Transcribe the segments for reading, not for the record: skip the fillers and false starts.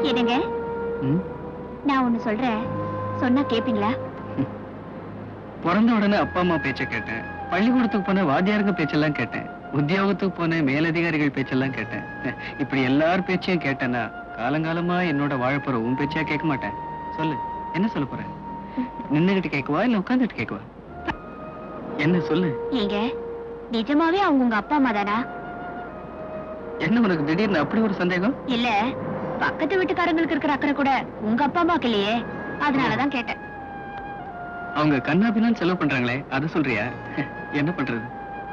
என்னங்க நான் ஒண்ணு சொல்றேன், சொன்னா கேப்பீங்களா? பிறந்த உடனே அப்பா அம்மா பேச்ச கேட்டேன், பள்ளிக்கூடத்துக்கு போன வாத்தியாருங்க பேச்செல்லாம் கேட்டேன், உத்தியோகத்துக்கு போன மேலதிகாரிகள் பேச்செல்லாம் கேட்டேன். இப்படி எல்லார் பேச்சையும் கேட்டேன்னா காலங்காலமா என்னோட வாழப்போற உன் பேச்சையா கேட்க மாட்டேன். சொல்லு, என்ன சொல்ல போற? நின்னுகிட்டு கேட்கவா இல்ல உட்கார்ந்துட்டு கேட்கவா? என்ன சொல்லு. நீங்க நிஜமாவே அவங்க உங்க அப்பா அம்மா தானா? என்ன உனக்கு திடீர்னு அப்படி ஒரு சந்தேகம்? இல்ல, பக்கத்து வீட்டுக்காரங்களுக்கு இருக்கிற அக்கறை கூட உங்க அப்பா அம்மாக்கு இல்லையே, அதனாலதான் கேட்டேன். அவங்க கண்ணாபின்னு செலவு பண்றாங்களே, அது சொல்றியா? என்ன பண்றது,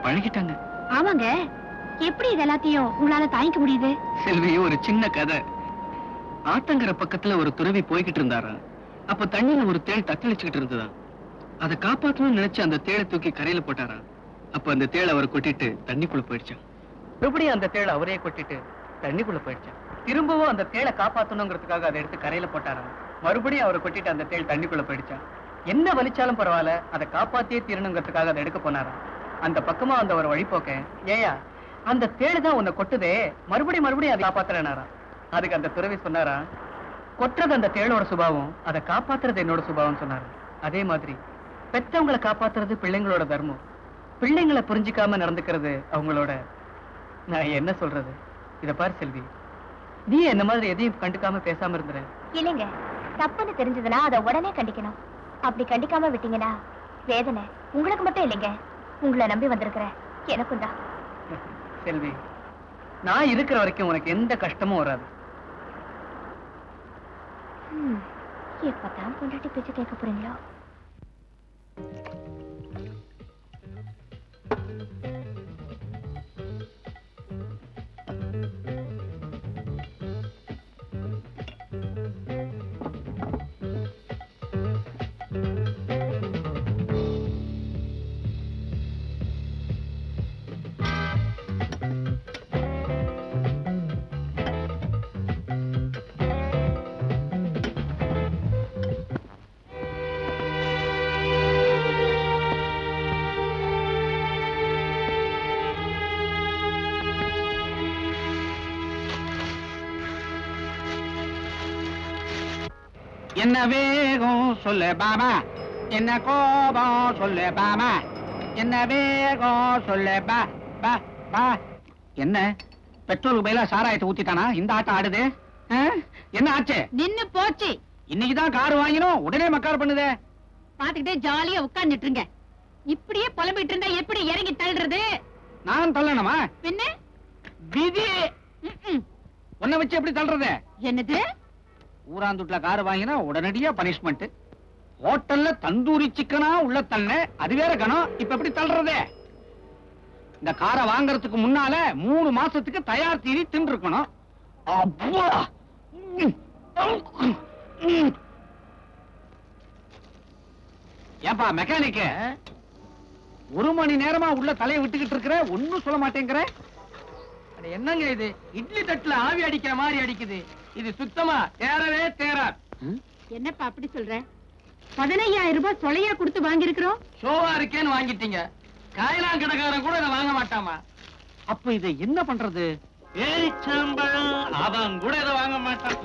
பழகிட்டாங்க. ஆமாங்க, எப்படி இது எல்லாத்தையும் உங்களால தாங்கிக்க முடியுது? செல்வி, ஒரு சின்ன கதை. ஆத்தங்கர பக்கத்துல ஒரு துறவி போய்கிட்டு இருந்தாராம். அப்ப தண்ணியில ஒரு தேள் தத்தளிச்சுக்கிட்டு இருந்ததாம். அதை காப்பாற்றணும்னு நினைச்சு அந்த தேளை தூக்கி கரையில போட்டாராம். அப்ப அந்த தேள் அவரை கொட்டிட்டு தண்ணிக்குள்ள போயிடுச்சான். மறுபடியும் அந்த தேள் அவரே கொட்டிட்டு தண்ணிக்குள்ள போயிடுச்சான். திரும்பவும் அந்த தேளை காப்பாற்றணுங்கிறதுக்காக அதை எடுத்து கரையில போட்டாராம். மறுபடியும் அவரை கொட்டிட்டு அந்த தேள் தண்ணிக்குள்ள போயிடுச்சான். என்ன வலிச்சாலும் பரவாயில்ல, அதை காப்பாத்தியே தீரணுங்கிறதுக்காக அதை எடுக்க போனாராம். அந்த பக்கமா அந்த ஒரு வழிபோக்க, ஏயா அந்த தேளு தான் உன்னை கொட்டுதே, மறுபடியும் அதை காப்பாத்துறேனாராம். அதுக்கு அந்த துறவி சொன்னாரா, கொட்டுறது அந்த தேளோட சுபாவம், அதை காப்பாத்துறது என்னோட சுபாவம் சொன்னாரு. அதே மாதிரி பெற்றவங்களை காப்பாத்துறது பிள்ளைங்களோட தர்மம், பிள்ளைங்களை புரிஞ்சுக்காம நடந்துக்கிறது அவங்களோட. நான் என்ன சொல்றது? இத பாரு செல்வி, நீ என்ன மாதிரி எதையும் கண்டுக்காம பேசாம இருந்துற. இல்லைங்க, தப்புன்னு தெரிஞ்சதுன்னா அதை உடனே கண்டிக்கணும். அப்படி கண்டிக்காம விட்டீங்கன்னா வேதனை உங்களுக்கு மட்டும் இல்லைங்க, உங்களை நம்பி வந்திருக்கிற எனக்கும் தான். செல்வி, நான் இருக்கிற வரைக்கும் உனக்கு எந்த கஷ்டமும் வராது. எப்பதான் பொண்டாட்டி பேச்சு கேட்க போறீங்களோ? என்ன வேகம் சொல்லு பாமா, என்ன கோபம் சொல்லு பாமா, என்ன வேகம் சொல்லு பா பா பா. என்ன பெட்ரோலுக்கு பதிலா சாராயத்தை ஊத்திட்டானா இந்த ஆட்டம் ஆடுது? என்ன ஆச்சு? நின்னு போச்சு. இன்னைக்குதான் கார் வாங்கினோம், உடனே மக்கார் பண்ணுதே. பாத்துக்கிட்டே ஜாலியா உட்கார்ந்துட்டு இருங்க. இப்படியே புலம்பிட்டு இருந்தா எப்படி இறங்கி தள்ளுறது? நான் தள்ளணுமா? பின்ன விதி. உன்னை வச்சு எப்படி தள்ளுறது? என்னது? ஊராந்துட்ல கார் வாங்கினா உடனடியா பனிஷ்மெண்ட். ஹோட்டல்ல தந்தூரி சிக்கனா உள்ள தள்ள, அது வேற கணம். இப்ப எப்படி தள்ளுறதே? இந்த காரை வாங்கறதுக்கு முன்னால 3 மாசத்துக்கு தயார் தீனி தின்னு இருக்கணும். ஏப்பா மெக்கானிக்க, 1 மணி நேரமா உள்ள தலையை விட்டுக்கிட்டு இருக்கிற, ஒன்னும் சொல்ல மாட்டேங்கிற. என்னங்க இது? இட்லி தட்டுல ஆவி அடிக்கிற மாதிரி அடிக்குது. இது சுத்தமா தேரவே தேராது. என்னப்பா அப்படி சொல்ற? 15,000 ரூபாய் சொலையா கொடுத்து வாங்கி இருக்கிறோம். ஷோவா இருக்கேன்னு வாங்கிட்டீங்க. காயலாம் கடைக்காரன் கூட இதை வாங்க மாட்டாமா. அப்ப இதை என்ன பண்றது? ஏரிச்சம்பழம் அவன் கூட இதை வாங்க மாட்டான்.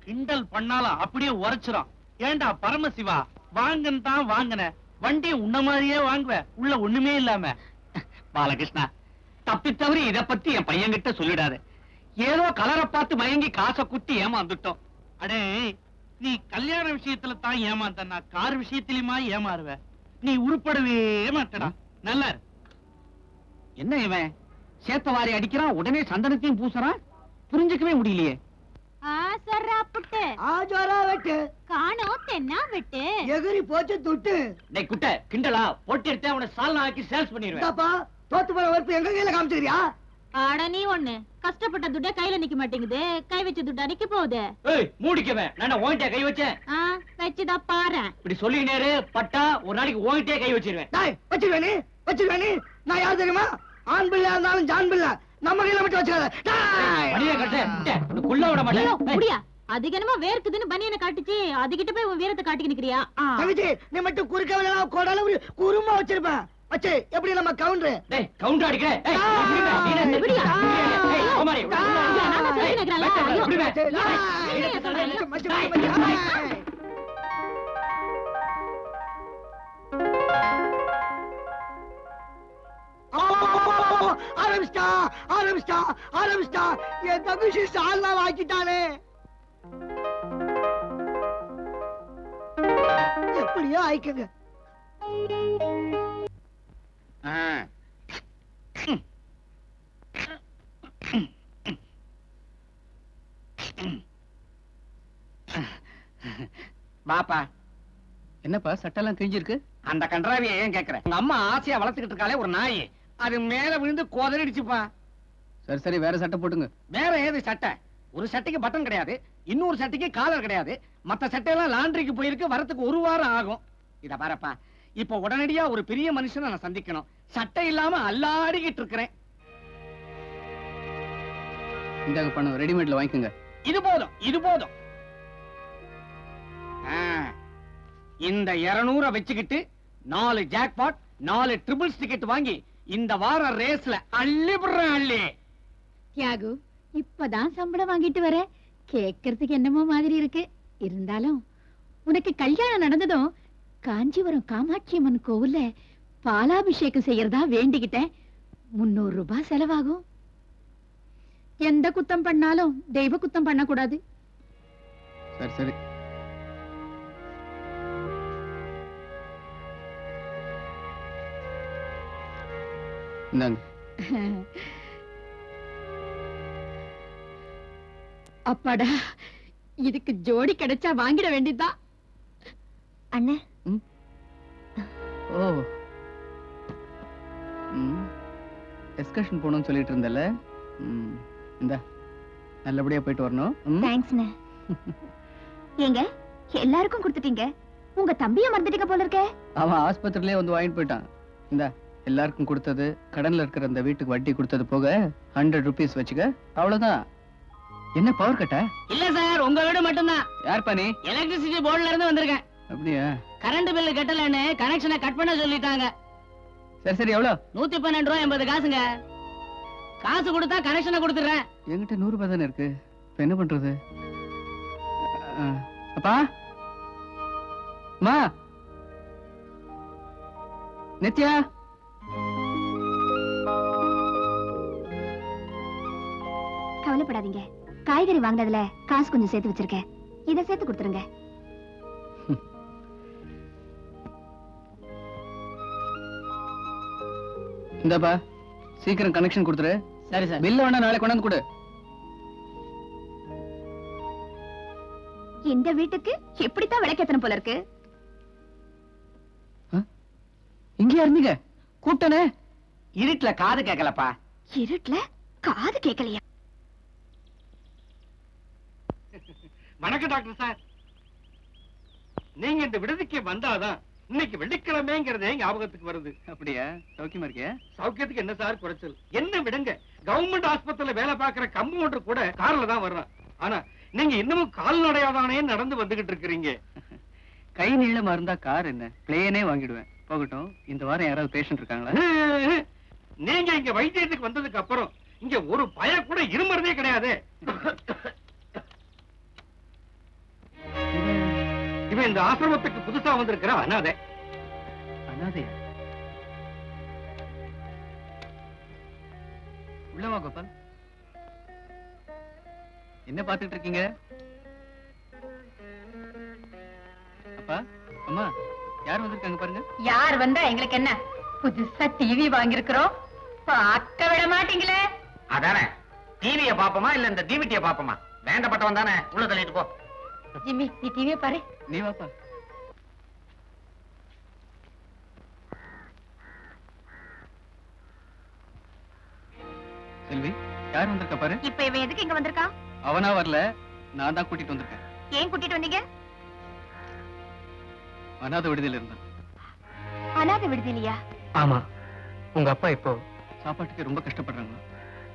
கிண்டல் பண்ணாலும் அப்படியே உரைச்சிரும். ஏண்டா பரமசிவா, வாங்கன்னு தான் வாங்கின வண்டி உன்ன மாதிரியே வாங்குவ, உள்ள ஒண்ணுமே இல்லாம. பாலகிருஷ்ணா, தப்பி தவறி இத பத்தி என் பையன் கிட்ட சொல்லிடாத. ஏதோ கலரை பார்த்து மயங்கி காசை குத்தி ஏமாந்துட்டோம். அடே, நீ கல்யாண விஷயத்துல தான் ஏமாந்தனா கார் விஷயத்திலுமா ஏமாறுவ? நீ உருப்படவே மாட்டடா. நல்லா என்ன இவன் சேத்தவாரி அடிக்கிறான், உடனே சந்தனத்தையும் பூசறான். புரிஞ்சுக்கவே முடியலையே. எகிரி போச்சு துட்டு. குட்ட கிண்டலா போட்டி எடுத்து அவனை சால்னா ஆக்கி சேல்ஸ் பண்ணிடுவேன். தோத்து போற வரப்பு எங்க கையில காமிச்சிருக்கியா? ஆட நீ ஒண்ணு கஷ்டப்பட்ட துட்ட கையில நிக்க மாட்டேங்குது, கை வச்ச துட்டா நிக்க போகுது. மூடிக்கவேன். நான் ஓங்கிட்டே கை வச்சேன். வச்சுதான் பாரு. இப்படி சொல்லி நேரு பட்டா ஒரு நாளைக்கு ஓங்கிட்டே கை வச்சிருவேன். வச்சிருவேனே. நான் யார் தெரியுமா? ஆண் பிள்ளை இருந்தாலும் ஜான் பிள்ளை, நம்ம கையில மட்டும் வச்சுக்காத. குள்ள விட மாட்டேன். அதுக்கு என்னமோ வேர்க்குதுன்னு பனியனை காட்டுச்சு, அதுகிட்ட போய் உன் வீரத்தை காட்டிக்க நிக்கிறியா? தங்கச்சி, நீ மட்டும் குறுக்க வேலை கோடால ஒரு குருமா வச்சிருப்பேன். வச்சு எப்படி நம்ம கவுண்டர் கவுண்டர் அடிக்கிறேன். ஆரம்பிச்சிட்டா ஆரம்பிச்சிட்டா ஆரம்பிச்சிட்டா என் தம்பி சால்னா வாக்கிட்டானே எப்படியோ ஆயிக்கங்க பாப்பா என்னப்பா சட்டெல்லாம் கிழிஞ்சிருக்கு? அந்த கன்றாவியை ஏன் கேக்குற? உங்க அம்மா ஆசையா வளர்த்துக்கிட்டு இருக்காளே ஒரு நாய், அது மேல விழுந்து கோதறிடுச்சுப்பா. சரி சரி, வேற சட்டை போட்டுங்க. வேற ஏது சட்டை? ஒரு சட்டைக்கு பட்டன் கிடையாது, இன்னொரு சட்டைக்கு காலர் கிடையாது. மத்த சட்டையெல்லாம் லாண்டரிக்கு போயிருக்கு, வரத்துக்கு ஒரு வாரம் ஆகும். இத பாருப்பா, இப்ப உடனடியா ஒரு பெரிய மனுஷனை நான் சந்திக்கணும். சட்டை இல்லாம அல்லாடிக்கிட்டு இருக்கிறேன். இந்தாங்க பணம், ரெடிமேட்ல வாங்கிக்கோங்க. இது போதும், இது போதும். இந்த 200 வச்சுக்கிட்டு 4 ஜாக்பாட் 4 ட்ரிபிள்ஸ் டிக்கெட் வாங்கி இந்த வார ரேஸ்ல அள்ளி புடுறேன் அள்ளி. தியாகு, இப்பதான் சம்பளம் வாங்கிட்டு வர, கேட்கறதுக்கு என்னமோ மாதிரி இருக்கு. இருந்தாலும் உனக்கு கல்யாணம் நடந்ததும் காஞ்சிபுரம் காமாட்சி அம்மன் கோவில்ல பாலாபிஷேகம் செய்யறதா வேண்டிக்கிட்டேன். 300 ரூபாய் செலவாகும். எந்த குத்தம் பண்ணாலும் தெய்வ குத்தம் பண்ணக்கூடாது. சரி சரி. இந்தாங்க. அப்பாடா, இதுக்கு ஜோடி கிடைச்சா வாங்கிட வேண்டியதுதான். அண்ணே, ஓ, எக்ஸ்கர்ஷன் போகணும்னு சொல்லிட்டு இருந்தல. இந்த நல்லபடியா போயிட்டு வரணும். தேங்க்ஸ்ண்ணே. ஏங்க எல்லாருக்கும் கொடுத்துட்டீங்க, உங்க தம்பிய மறந்துட்டீங்க போல இருக்கே. அவன் ஆஸ்பத்திரியிலே வந்து வாங்கிட்டு போயிட்டான். இந்த எல்லாருக்கும் கொடுத்தது, கடன்ல இருக்கிற அந்த வீட்டுக்கு வட்டி கொடுத்தது போக 100 rupees வச்சுக்க, அவ்வளவுதான். என்ன பவர் கட்டா? இல்ல சார், உங்க வீடு மட்டும்தான். யார் நீ? எலக்ட்ரிசிட்டி போர்டுல இருந்து வந்திருக்கேன். அப்படியா? கரண்ட் பில் கட்டலன்னு கனெக்ஷனை கட் பண்ண சொல்லிட்டாங்க. சரி சரி, எவ்வளவு? 112 ரூபாய் 80 காசுங்க. காசு கொடுத்தா கனெக்ஷனை கொடுத்துறேன். என்கிட்ட 100 ரூபாய் தானே இருக்கு, இப்ப என்ன பண்றது? அப்பா, மா, நித்யா, கவலைப்படாதீங்க, காய்கறி வாங்கினதுல காசு கொஞ்சம் சேர்த்து வச்சிருக்கேன், இதை சேர்த்து கொடுத்துருங்க. இந்தாப்பா, சீக்கிரம் கனெக்ஷன் கொடுத்துரு. சரி சார். பில்ல வேணா நாளைக்கு கொண்டாந்து கொடு. இந்த வீட்டுக்கு எப்படித்தான் விளக்கேத்தணும் போல இருக்கு. இங்கேயா இருந்தீங்க? கூட்டனே. இருட்டுல காது கேட்கலப்பா. இருட்டுல காது கேட்கலையா? வணக்கம் டாக்டர் சார். நீங்க இந்த விடுதிக்கு வந்தாதான் இன்னைக்கு வெள்ளிக்கிழமைங்கிறதே ஞாபகத்துக்கு வருது. அப்படியா? சௌக்கியமா இருக்கியா? சௌக்கியத்துக்கு என்ன சார் குறைச்சல்? என்ன விடுங்க, கவர்மெண்ட் ஆஸ்பத்திரியில வேலை பார்க்கிற கம்பவுண்டர் கூட கார்ல தான் வர்றான். ஆனா நீங்க இன்னமும் கால்நடையாதானே நடந்து வந்துகிட்டு இருக்கிறீங்க. கை நீளமா இருந்தா கார் என்ன, பிளேனே வாங்கிடுவேன். போகட்டும், இந்த வாரம் யாராவது பேஷண்ட் இருக்காங்களா? நீங்க இங்க வைத்தியத்துக்கு வந்ததுக்கு அப்புறம் இங்க ஒரு பய கூட இருமறதே கிடையாது. இவன் இந்த ஆசிரமத்துக்கு புதுசா வந்திருக்கிற அனாதை. அனாதையா? உள்ளவா கோபால். என்ன பாத்துட்டு இருக்கீங்க? அப்பா, அம்மா, யார் வந்திருக்காங்க பாருங்க. யார் வந்தா எங்களுக்கு என்ன? புதுசா டிவி வாங்கிருக்கிறோம், பார்க்க விட மாட்டீங்களே. அதானே, டிவிய பாப்போமா இல்ல இந்த டிவிட்டிய பாப்போமா? வேண்டப்பட்டவன் தானே, உள்ள தள்ளிட்டு போ. ஜிம்மி, நீ டிவியை பாரு. நீ வாப்பா. செல்வி, யார் வந்திருக்கா பாரு. இப்ப இவன் எதுக்கு இங்க வந்திருக்கான்? அவனா வரல, நான் தான் கூட்டிட்டு வந்திருக்கேன். ஏன் கூட்டிட்டு வந்தீங்க? அனாதை விடுதலையில இருந்தான். அனாதை விடுதலையா? ஆமா, உங்க அப்பா இப்போ சாப்பாட்டுக்கு ரொம்ப கஷ்டப்படுறாங்க.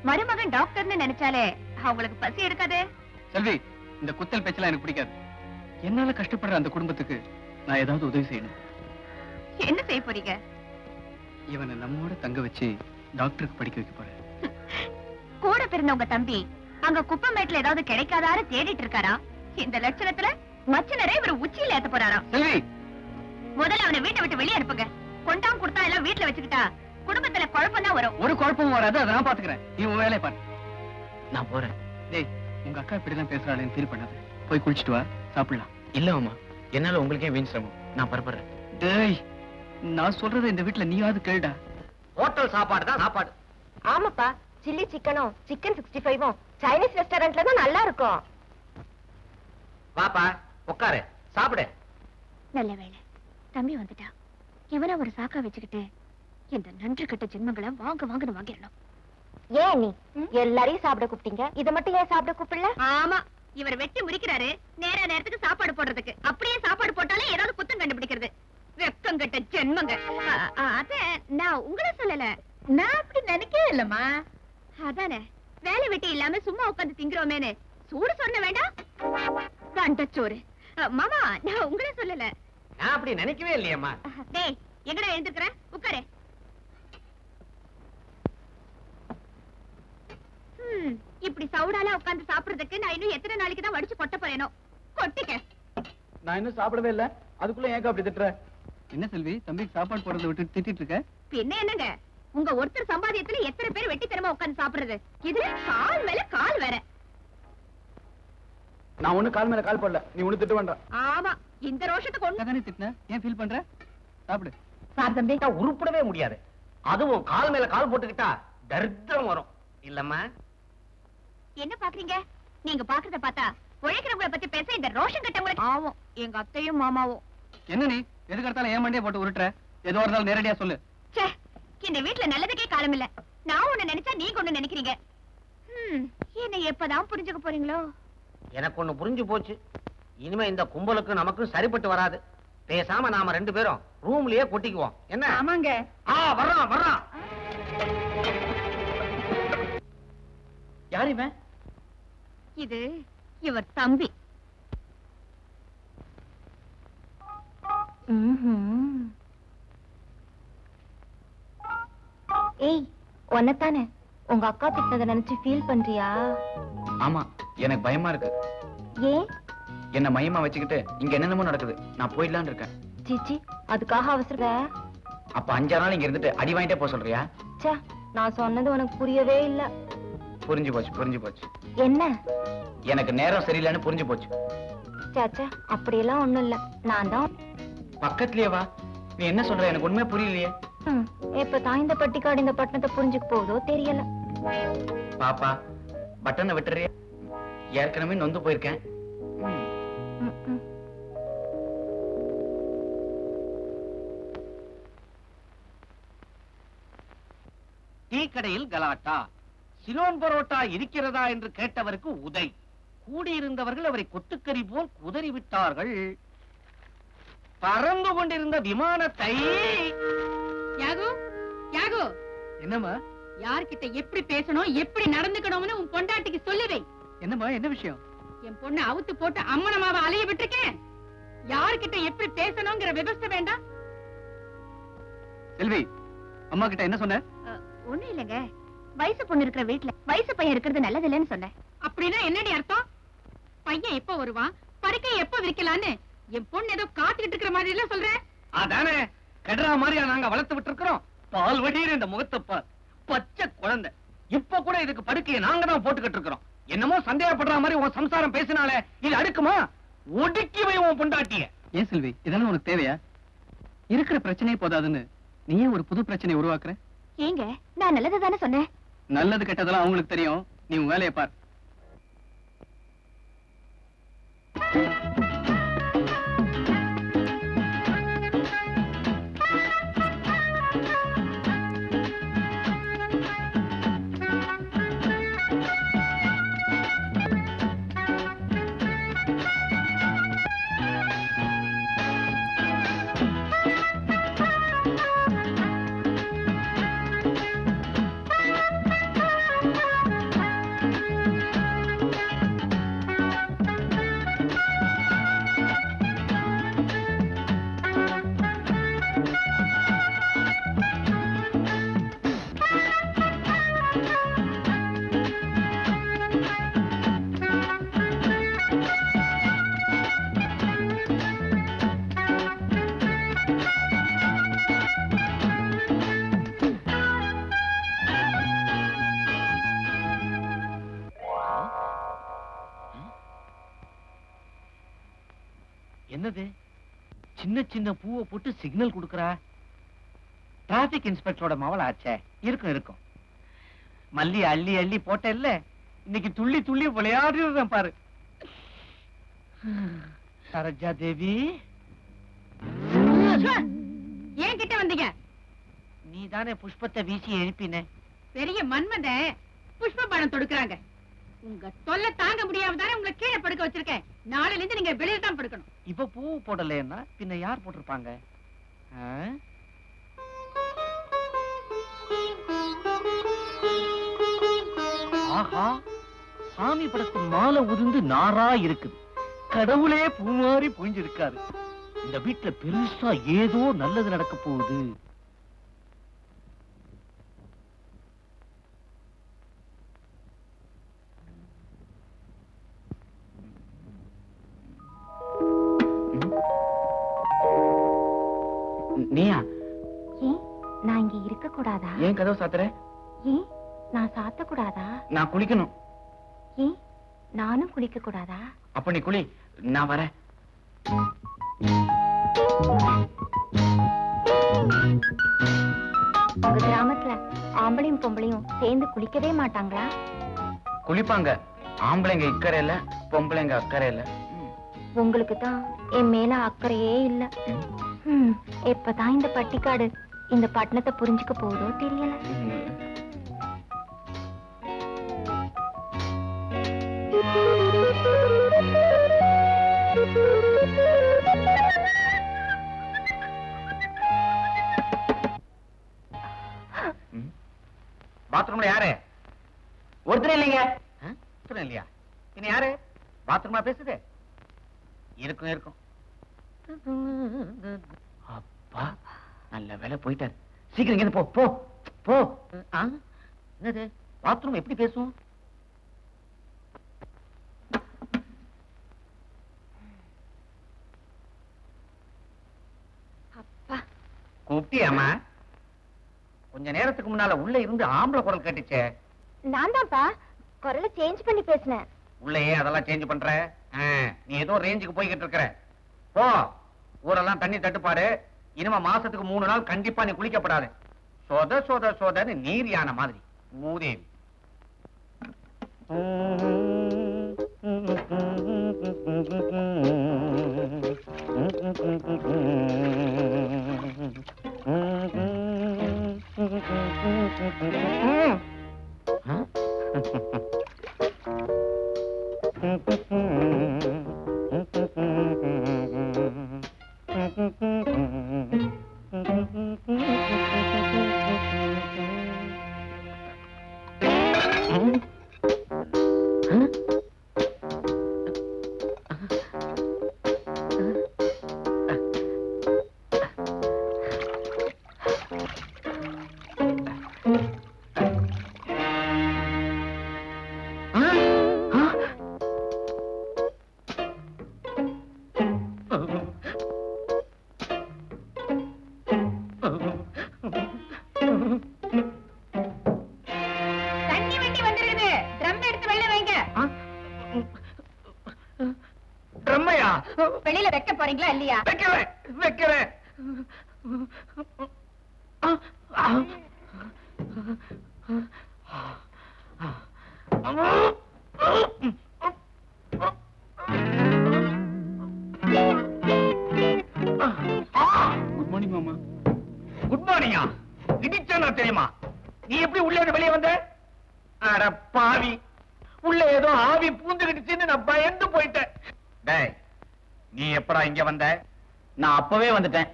மருமகன் டாக்டர்னு நினைச்சாலே அவங்களுக்கு பசி எடுக்காதே. செல்வி, இந்த குத்தல் பேச்செல்லாம் எனக்கு பிடிக்காது. என்னால கஷ்டப்படுற அந்த குடும்பத்துக்கு நான் ஏதாவது உதவி செய்யணும். என்ன செய்ய போறீங்க? இவனை நம்மோட தங்க வச்சு டாக்டருக்கு படிக்க வைக்க போறேன். கூட பிறந்த உங்க தம்பி அங்க குப்பமேட்டுல ஏதாவது கிடைக்காதாரு தேடிட்டு இருக்காரா? இந்த லட்சணத்துல மச்சனரே இவர் உச்சியில ஏத்த போறாராம். செல்வி, முதல்ல அவனை வீட்டை விட்டு வெளியே அனுப்புங்க. கொண்டாம் கொடுத்தா எல்லாம் வீட்டுல வச்சுக்கிட்டா குடும்பத்துல குழப்பம் தான் வரும். ஒரு குழப்பமும் வராது, அதை நான் பாத்துக்கிறேன். நீ உன் வேலையை பாரு. நான் போறேன். டேய், உங்க அக்கா இப்படிதான் பேசுறாளேன்னு ஃபீல் பண்ணாத. போய் குளிச்சிட்டு வா, சாப்பிடலாம். இல்ல மாமா, என்னால உங்களுக்கே வீண் சிரமம். நான் பரப்படுறேன். டேய், நான் சொல்றதை இந்த வீட்டுல நீயாவது கேளுடா. ஹோட்டல் சாப்பாடு தான் சாப்பாடு. ஆமாப்பா, சில்லி சிக்கனும் சிக்கன் 65ம் சைனீஸ் ரெஸ்டாரண்ட்ல தான் நல்லா இருக்கும். வாப்பா, உட்காரு, சாப்பிடு. நல்ல வேளை தம்பி வந்துட்டா. இவனை ஒரு சாக்கா வச்சுக்கிட்டு இந்த நன்றி கட்ட ஜென்மங்களை வாங்கன்னு வாங்கிடணும். ஏன் நீ எல்லாரையும் சாப்பிட கூப்பிட்டீங்க, இத மட்டும் ஏன் சாப்பிட கூப்பிடல? ஆமா, இவர் வெட்டி முடிக்கிறாரு நேரத்துக்கு சாப்பாடு போடுறதுக்கு. அப்படியே சாப்பாடு போட்டாலே ஏதாவது குத்தம் கண்டுபிடிக்கிறது. வெக்கம் கட்ட ஜென்மங்க. அத நான் உங்களை சொல்லல, நான் அப்படி நினைக்கவே இல்லம்மா. அதானே வேலை வெட்டி இல்லாம சும்மா உட்கார்ந்து திங்குறோமேனு சூடு சொன்ன வேண்டாம். கண்டச்சோறு. மாமா, நான் உங்களை சொல்லல. நான் அப்படி நினைக்கவே இல்லையம்மா. டேய், எங்கடா எழுந்துக்கிற? உட்காரு. இப்படி சவுடால உட்கார்ந்து சாப்பிடுறதுக்கு நான் இன்னும் எத்தனை நாளைக்கு தான் வடிச்சு கொட்ட போறேனோ. கொட்டிக்க. நான் இன்னும் சாப்பிடவே இல்ல, அதுக்குள்ள ஏன் அப்படி திட்டுற? என்ன செல்வி, தம்பிக்கு சாப்பாடு போடுறதை விட்டு திட்டிட்டு இருக்க? பின்ன என்னங்க, உங்க ஒருத்தர் சம்பாதியத்துல எத்தனை பேர் வெட்டித்தனமா உட்கார்ந்து சாப்பிடுறது? இது கால் மேல கால் வேற. நான் ஒண்ணு கால் மேல கால் போடல, நீ ஒண்ணு திட்டு வேண்டாம். ஆமா, இந்த ரோஷத்துக்கு ஒண்ணு தானே திட்டின, ஏன் ஃபீல் பண்ற? சாப்பிடு. சார் தம்பி, உருப்படவே முடியாது. அதுவும் கால் மேல கால் போட்டுக்கிட்டா தரித்திரம் வரும் இல்லம்மா. என்ன பாக்குறீங்க? நீங்க பாக்குறத பார்த்தா உழைக்கிறவங்கள பத்தி பேச இந்த ரோஷம் கட்டவங்க ஆவும். எங்க அத்தையும் மாமாவும். என்ன நீ எதுக்கு எடுத்தாலும் ஏன் மண்டையை போட்டு உருட்டுற? ஏதோ ஒரு நாள் நேரடியா சொல்லு. ச்சே, இந்த வீட்டுல நல்லதுக்கே காலம் இல்ல. நான் ஒண்ணு நினைச்சா நீங்க ஒண்ணு நினைக்கிறீங்க. என்ன எப்பதான் புரிஞ்சுக்க போறீங்களோ? எனக்கு ஒண்ணு புரிஞ்சு போச்சு. இனிமே இந்த கும்பலுக்கு நமக்கு சரிப்பட்டு வராது. பேசாம நாம ரெண்டு பேரும் ரூம்லயே கொட்டிக்குவோம். என்ன? ஆமாங்க. வர்றான். யார் இவன்? இது இவர் தம்பி. ஏய், ஒன்னதானே உங்க அக்கா திட்டத நினைச்சு ஃபீல் பண்றியா? ஆமா, எனக்கு பயமா இருக்கு. ஏன்? என்ன மையமா வச்சுக்கிட்டு இங்க என்னென்னமோ நடக்குது. நான் போயிடலான்னு இருக்கேன். சீச்சி, அதுக்காக அவசர. அப்ப 5 நாள் இங்க இருந்துட்டு அடி வாங்கிட்டே போக சொல்றியா? ச்சே, நான் சொன்னது உனக்கு புரியவே இல்ல. புரிஞ்சு போச்சு. என்ன? எனக்கு நேரம் சரியில்லைன்னு புரிஞ்சு போச்சு. சாச்சா, அப்படியெல்லாம் ஒண்ணும் இல்ல. நான் தான் பக்கத்துலயே வா. நீ என்ன சொல்ற? எனக்கு உண்மையா புரியலையே. எப்பதான் இந்த பட்டிக்காடு இந்த பட்டணத்தை புரிஞ்சுக்க போகுதோ தெரியல. பாப்பா, பட்டனை விட்டுறியா? ஏற்கனவே நொந்து போயிருக்கேன். டீ கடையில் கலாட்டா. சிலோன் பரோட்டா இருக்கிறதா என்று கேட்டவருக்கு உதை. கூடியிருந்தவர்கள் அவரை கொத்துக்கறி போல் குதறி விட்டார்கள். பறந்து கொண்டிருந்த விமானத்தை யாகு, யாகு, என்னம்மா? யார்கிட்ட எப்படி பேசணும், எப்படி நடந்துக்கணும்னு உன் பொண்டாட்டிக்கு சொல்லுவை. என்னம்மா, என்ன விஷயம்? என் பொண்ணு அவுத்து போட்டு அம்மனமாவ அலைய விட்டுருக்கேன். யார்கிட்ட எப்படி பேசணுங்கிற விவசாய வேண்டாம். செல்வி, அம்மா கிட்ட என்ன சொன்ன? ஒண்ணும் இல்லங்க, வயசு பொண்ணு இருக்கிற வீட்டுல வயசு பையன் இருக்கிறது நல்லது இல்லைன்னு சொன்னேன். அப்படின்னா என்னடி அர்த்தம்? பையன் எப்ப வருவான், படுக்கை எப்ப விரிக்கலான்னு என் பொண்ணு ஏதோ காத்துக்கிட்டு இருக்கிற மாதிரி எல்லாம் சொல்றேன். அதானே கெடுறா மாதிரியா நாங்க வளர்த்து விட்டு இருக்கிறோம். பால் வடிகிற இந்த முகத்தை பார், பச்சை குழந்தை. இப்ப கூட இதுக்கு படுக்கையை நாங்க தான் போட்டுக்கிட்டு இருக்கிறோம். என்னமோ சந்தேகப்படுற மாதிரி உன் சம்சாரம் பேசினாலே இது அடுக்குமா? ஒடுக்கி வை உன் பொண்டாட்டிய. ஏன் செல்வி, இதெல்லாம் உனக்கு தேவையா? இருக்கிற பிரச்சனையே போதாதுன்னு நீயே ஒரு புது பிரச்சனையை உருவாக்குற. ஏங்க, நான் நல்லது தானே சொன்னேன். நல்லது கெட்டதெல்லாம் அவங்களுக்கு தெரியும். நீ உன் வேலையை பார். என்னது சின்ன சின்ன பூவை போட்டு சிக்னல் கொடுக்கறா? டிராபிக் இன்ஸ்பெக்டரோட மவளாச்சே. இருக்கும் இருக்கும். மல்லி அள்ளி அள்ளி போட்ட இல்ல, இன்னைக்கு துள்ளி துள்ளி விளையாடுறேன் பாரு. சரோஜா தேவி, ஏன் கிட்ட வந்தீங்க? நீ தானே புஷ்பத்தை வீசி எழுப்பின. பெரிய மன்மத புஷ்ப பானம் தொடுக்கறாங்க. உங்க தொல்லை தாங்க முடியாம தானே உங்களை கீழே படுக்க வச்சிருக்கேன். நாளையில இருந்து நீங்க வெளியில தான் படுக்கணும். இப்ப பூ போடலன்னா பின்ன யார் போட்டிருப்பாங்க? ஆஹா, சாமி படத்து மாலை உதிர்ந்து நாரா இருக்குது. கடவுளே பூ மாறி புரிஞ்சிருக்காரு. இந்த வீட்டுல பெருசா ஏதோ நல்லது நடக்க போகுது. நீயா? ஏன் நான் இங்க இருக்க கூடாதா? ஏன் கதவு சாத்துற? ஏன் நான் சாத்த கூடாதா? நான் குளிக்கணும். ஏன் நானும் குளிக்க கூடாதா? அப்ப நீ குளி, நான் வரேன். உங்க கிராமத்துல ஆம்பளையும் பொம்பளையும் சேர்ந்து குளிக்கவே மாட்டாங்களா? குளிப்பாங்க. ஆம்பளைங்க இக்கறை இல்ல, பொம்பளைங்க அக்கறை இல்ல. உங்களுக்கு தான் என் மேல அக்கறையே இல்ல. எப்பதான் இந்த பட்டிக்காடு இந்த பட்டணத்தை புரிஞ்சுக்க போதோ தெரியல. பாத்ரூம்ல யாரு? ஒருத்தர் இல்லைங்க. ஒருத்தர் இல்லையா? இனி யாரு பாத்ரூமா பேசுது? இருக்கும் இருக்கும். அப்பா, நல்ல வேலை போயிட்டாரு. சீக்கிரம் இங்க போ போ போ. என்னது பாத்ரூம் எப்படி பேசும்? அப்பா, கூப்பிட்டியாமா? கொஞ்ச நேரத்துக்கு முன்னால உள்ள இருந்து ஆம்பளை குரல் கேட்டுச்சே. நான் தான்ப்பா குரலை சேஞ்ச் பண்ணி பேசினேன். உள்ளேயே அதெல்லாம் சேஞ்ச் பண்ற? நீ ஏதோ ரேஞ்சுக்கு போய்கிட்டு இருக்கிற. போ, ஊரெல்லாம் தண்ணி தட்டுப்பாடு. இனிமே மாசத்துக்கு 3 நாள் கண்டிப்பா நீ குளிக்கப்படாது. சொத சொத சொதன்னு நீர் யானை மாதிரி மூதேவி. தண்ணி வண்டி வந்திருக்குது. ட்ரம் எடுத்து வெளியில வைங்க. பிரம்மையா? வெளியில வைக்க போறீங்களா இல்லையா? வைக்கிறேன் வைக்கிறேன். குட் மார்னிங் மாமா. குட் மார்னிங்கா? இடிச்சா தெரியுமா? நீ எப்படி உள்ளே வெளியே வந்த? அட பாவி, உள்ள ஏதோ ஆவி பூந்துகிடுச்சுன்னு நான் பயந்து போயிட்டேன். டேய், நீ எப்படா இங்க வந்த? நான் அப்பவே வந்துட்டேன்.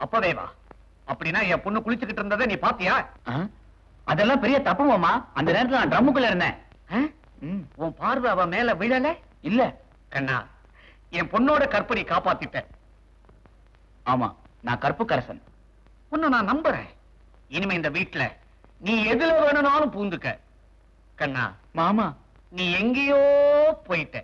அப்பவே வா. அப்படின்னா என் பொண்ணு குளிச்சுக்கிட்டு இருந்ததை நீ பாத்தியா? அதெல்லாம் பெரிய தப்பு மாமா. அந்த நேரத்துல நான் ட்ரம்முக்குள்ள இருந்தேன். உன் பார்வை அவ மேல விழல? இல்ல. கண்ணா, என் பொண்ணோட கற்பனை காப்பாத்திட்ட. ஆமா, நான் கற்புக்கரசன். உன்னை நான் நம்புறேன். இனிமே இந்த வீட்டுல நீ எதுல வேணும்னாலும் பூந்துக்க. கண்ணா, மாமா, நீ எங்கேயோ போயிட்ட.